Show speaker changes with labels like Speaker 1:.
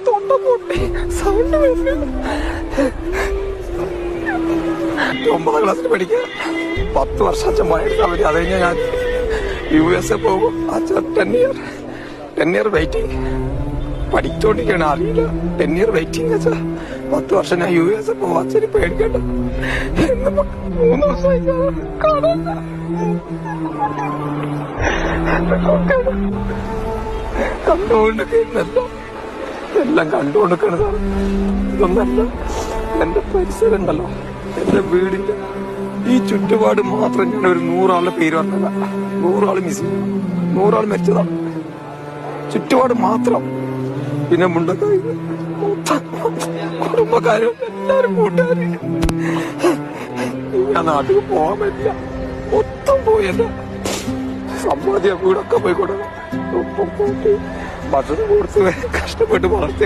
Speaker 1: തൊണ്ട പൊട്ടി സൗണ്ട് വരുന്നു. 9ാം ക്ലാസ്സിൽ പഠിക്കുക. 10 വർഷം അച്ഛൻ പണിയെടുക്കാൻ പറ്റി. അത് കഴിഞ്ഞാൽ ഞാൻ USA പോകും. അച്ഛൻ 10 ഇയർ വെയിറ്റിംഗ്. പഠിച്ചോണ്ടിരിക്കുകയാണ്, അറിയില്ല. 10 ഇയർ വെയിറ്റിംഗ് അച്ഛാ. 10 വർഷം ഞാൻ USA പോകും. അച്ഛന് പേടിക്കണ്ട. 3 ദിവസമായി കാണാൻ കണ്ടുകൊണ്ടിരിക്കുന്നല്ലോ, എല്ലാം കണ്ടുകൊണ്ടിരിക്കണതാണ്. ഇതൊന്നല്ല, എന്റെ പരിസരം ഉണ്ടല്ലോ, എന്റെ വീടിന്റെ ഈ ചുറ്റുപാട് മാത്രം ഞാൻ ഒരു 100 ആളുടെ പേര് പറഞ്ഞതാ. 100 ആള് മിസ് ചെയ്യും, 100 ആള് മരിച്ചതാണ്. ചുറ്റുപാട് മാത്രം. പിന്നെ മുണ്ടക്കായി കുടുംബക്കാരും എല്ലാരും കൂട്ടുകാരും. ഞാൻ നാട്ടിൽ പോകാൻ പറ്റില്ല, മൊത്തം പോയല്ല. സമ്പാദ്യം വീടൊക്കെ പോയിക്കോട്ടെ. ഭക്ഷണം കൊടുത്ത് കഷ്ടപ്പെട്ട് വളർത്തിയ